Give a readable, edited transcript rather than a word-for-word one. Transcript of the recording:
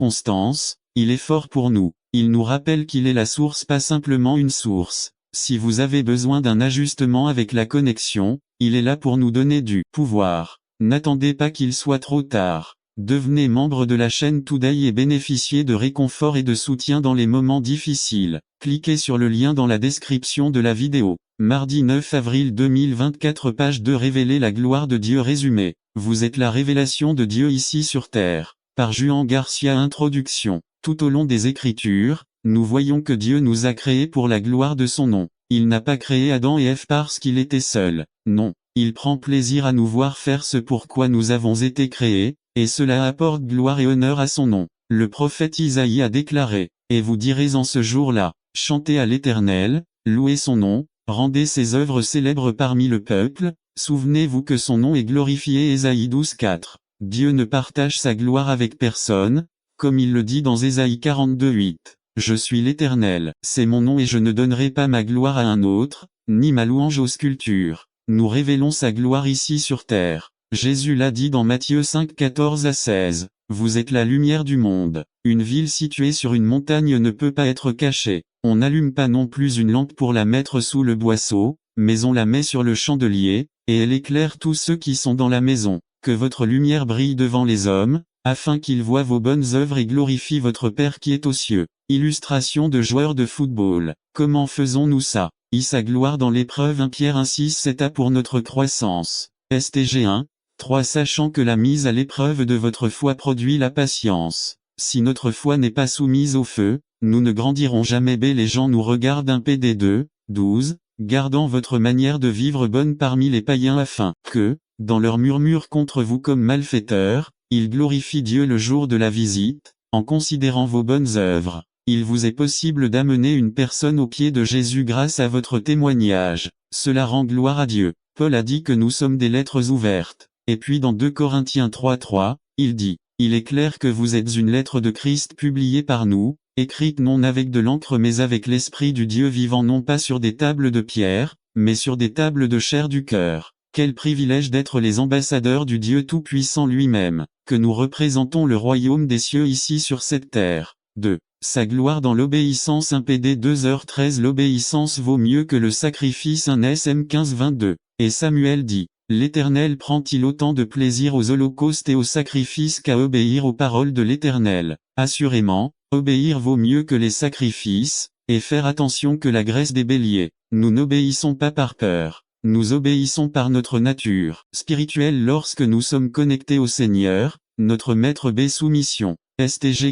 constance, il est fort pour nous. Il nous rappelle qu'il est la source, pas simplement une source. Si vous avez besoin d'un ajustement avec la connexion, il est là pour nous donner du pouvoir. N'attendez pas qu'il soit trop tard. Devenez membre de la chaîne Today et bénéficiez de réconfort et de soutien dans les moments difficiles. Cliquez sur le lien dans la description de la vidéo. Mardi 9 avril 2024, page 2, révéler la gloire de Dieu résumé. Vous êtes la révélation de Dieu ici sur terre. Par Juan Garcia. Introduction. Tout au long des Écritures, nous voyons que Dieu nous a créés pour la gloire de son nom. Il n'a pas créé Adam et Ève parce qu'il était seul. Non, il prend plaisir à nous voir faire ce pour quoi nous avons été créés, et cela apporte gloire et honneur à son nom. Le prophète Isaïe a déclaré, « Et vous direz en ce jour-là, chantez à l'Éternel, louez son nom, rendez ses œuvres célèbres parmi le peuple, souvenez-vous que son nom est glorifié. » Ésaïe 12:4. Dieu ne partage sa gloire avec personne, comme il le dit dans Ésaïe 42:8. Je suis l'Éternel, c'est mon nom et je ne donnerai pas ma gloire à un autre, ni ma louange aux sculptures. Nous révélons sa gloire ici sur terre. Jésus l'a dit dans Matthieu 5:14-16. Vous êtes la lumière du monde. Une ville située sur une montagne ne peut pas être cachée. On n'allume pas non plus une lampe pour la mettre sous le boisseau, mais on la met sur le chandelier, et elle éclaire tous ceux qui sont dans la maison. Que votre lumière brille devant les hommes, afin qu'ils voient vos bonnes œuvres et glorifient votre Père qui est aux cieux. Illustration de joueurs de football. Comment faisons-nous ça? Sa gloire dans l'épreuve. 1 Pierre 1:6-7 A pour notre croissance. STG 1:3 Sachant que la mise à l'épreuve de votre foi produit la patience. Si notre foi n'est pas soumise au feu, nous ne grandirons jamais. Les gens nous regardent. 1 PD 2:12 Gardant votre manière de vivre bonne parmi les païens afin que, dans leur murmure contre vous comme malfaiteurs, ils glorifient Dieu le jour de la visite, en considérant vos bonnes œuvres. Il vous est possible d'amener une personne aux pieds de Jésus grâce à votre témoignage. Cela rend gloire à Dieu. Paul a dit que nous sommes des lettres ouvertes. Et puis dans 2 Corinthiens 3:3, il dit, « Il est clair que vous êtes une lettre de Christ publiée par nous, écrite non avec de l'encre mais avec l'Esprit du Dieu vivant, non pas sur des tables de pierre, mais sur des tables de chair du cœur. » Quel privilège d'être les ambassadeurs du Dieu Tout-Puissant lui-même, que nous représentons le royaume des cieux ici sur cette terre. 2. Sa gloire dans l'obéissance. 1 PD 2h13 L'obéissance vaut mieux que le sacrifice. 1 SM 15:22. Et Samuel dit, « L'Éternel prend-il autant de plaisir aux holocaustes et aux sacrifices qu'à obéir aux paroles de l'Éternel? » Assurément, obéir vaut mieux que les sacrifices, et faire attention que la graisse des béliers. Nous n'obéissons pas par peur. Nous obéissons par notre nature spirituelle lorsque nous sommes connectés au Seigneur, notre Maître. Soumission. STG